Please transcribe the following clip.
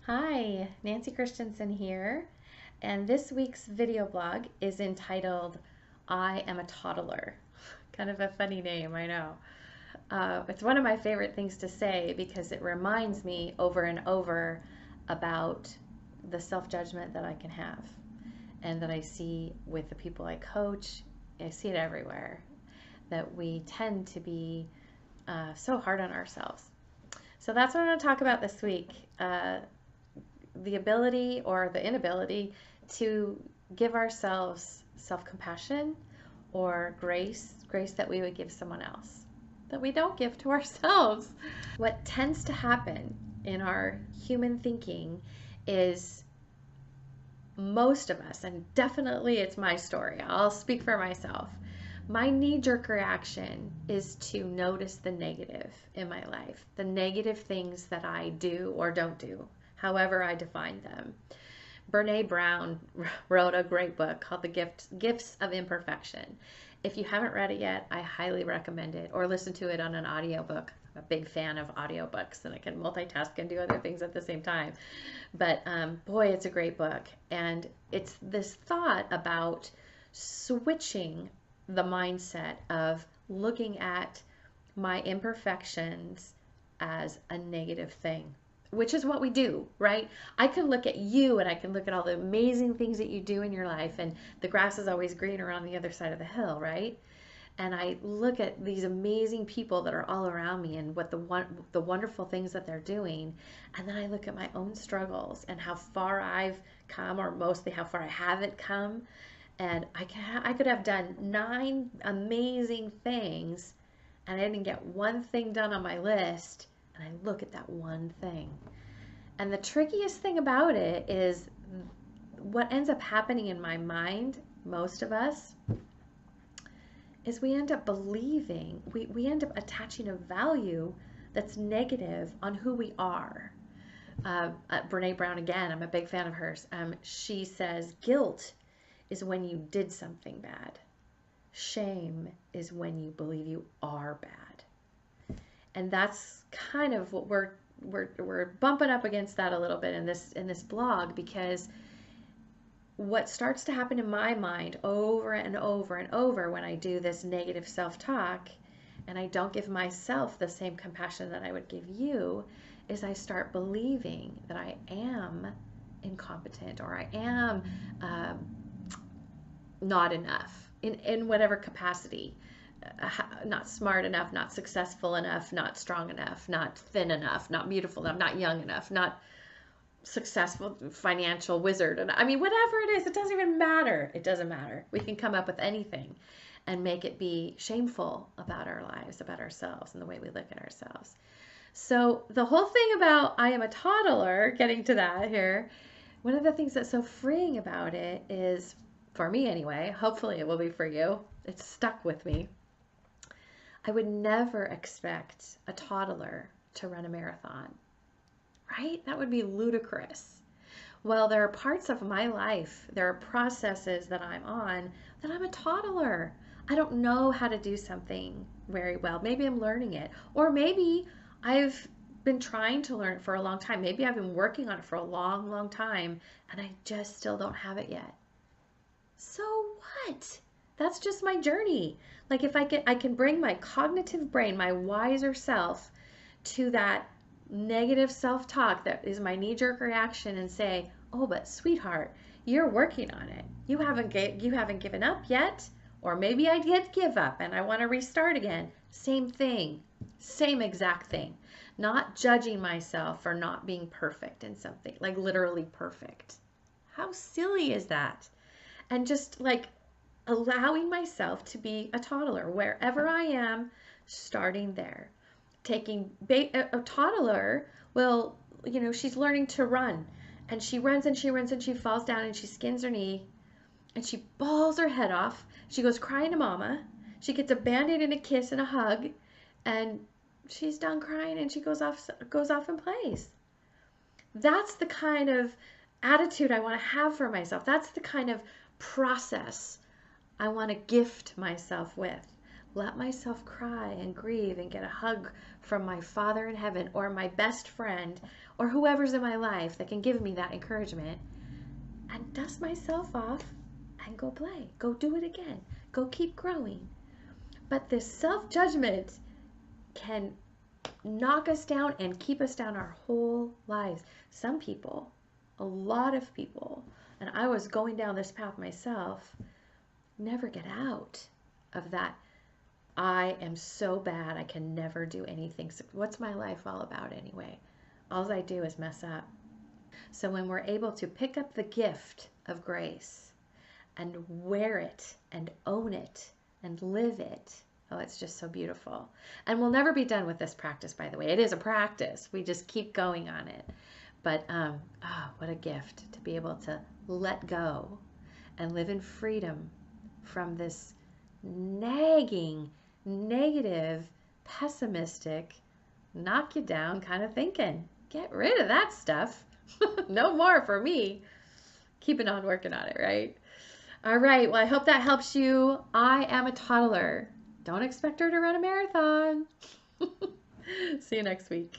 Hi, Nancy Christensen here, and this week's video blog is entitled I Am a Toddler. Kind of a funny name, I know. It's one of my favorite things to say because it reminds me over and over about the self-judgment that I can have and that I see with the people I coach. I see it everywhere, that we tend to be so hard on ourselves. So that's what I'm going to talk about this week. The ability or the inability to give ourselves self-compassion or grace that we would give someone else, that we don't give to ourselves. What tends to happen in our human thinking is most of us, and definitely it's my story, I'll speak for myself, my knee-jerk reaction is to notice the negative in my life, the negative things that I do or don't do, however I define them. Brene Brown wrote a great book called The Gifts of Imperfection. If you haven't read it yet, I highly recommend it, or listen to it on an audiobook. I'm a big fan of audiobooks, and I can multitask and do other things at the same time. But boy, it's a great book. And it's this thought about switching the mindset of looking at my imperfections as a negative thing, which is what we do, right? I can look at you and I can look at all the amazing things that you do in your life, and the grass is always greener on the other side of the hill, right? And I look at these amazing people that are all around me and what the wonderful things that they're doing, and then I look at my own struggles and how far I've come, or mostly how far I haven't come. And I could have done 9 amazing things, and I didn't get one thing done on my list, and I look at that one thing. And the trickiest thing about it is what ends up happening in my mind, most of us, is we end up believing, we end up attaching a value that's negative on who we are. Brene Brown, again, I'm a big fan of hers. She says, guilt is when you did something bad. Shame is when you believe you are bad. And that's kind of what we're bumping up against that a little bit in this blog, because what starts to happen in my mind over and over and over when I do this negative self-talk and I don't give myself the same compassion that I would give you, is I start believing that I am incompetent, or I am not enough in whatever capacity. Not smart enough, not successful enough, not strong enough, not thin enough, not beautiful enough, not young enough, not successful financial wizard. And I mean, whatever it is, it doesn't even matter. It doesn't matter. We can come up with anything and make it be shameful about our lives, about ourselves, and the way we look at ourselves. So the whole thing about I am a toddler, getting to that here, one of the things that's so freeing about it is, for me anyway, hopefully it will be for you, it's stuck with me. I would never expect a toddler to run a marathon, right? That would be ludicrous. Well, there are parts of my life, there are processes that I'm on that I'm a toddler. I don't know how to do something very well. Maybe I'm learning it, or maybe I've been trying to learn it for a long time. Maybe I've been working on it for a long, long time, and I just still don't have it yet. So what? That's just my journey. Like, if I can bring my cognitive brain, my wiser self, to that negative self-talk that is my knee-jerk reaction, and say, oh, but sweetheart, you're working on it. You haven't given up yet, or maybe I did give up and I want to restart again. Same thing, same exact thing. Not judging myself for not being perfect in something, like literally perfect. How silly is that? And just like allowing myself to be a toddler wherever I am, starting there. Taking a toddler, well, you know, she's learning to run, and she runs and she runs and she falls down and she skins her knee and she bawls her head off. She goes crying to mama. She gets a band-aid and a kiss and a hug, and she's done crying and she goes off and plays. That's the kind of attitude I want to have for myself. That's the kind of process I want to gift myself with. let myself cry and grieve and get a hug from my Father in heaven or my best friend or whoever's in my life that can give me that encouragement, and dust myself off and go play, go do it again, go keep growing. But this self-judgment can knock us down and keep us down our whole lives. Some people, a lot of people, and I was going down this path myself, never get out of that. I am so bad, I can never do anything. So what's my life all about anyway? All I do is mess up. So when we're able to pick up the gift of grace and wear it and own it and live it, oh, it's just so beautiful. And we'll never be done with this practice, by the way. It is a practice. We just keep going on it. But what a gift to be able to let go and live in freedom from this nagging, negative, pessimistic, knock you down kind of thinking. Get rid of that stuff. No more for me. Keeping on working on it, right? All right. Well, I hope that helps you. I am a toddler. Don't expect her to run a marathon. See you next week.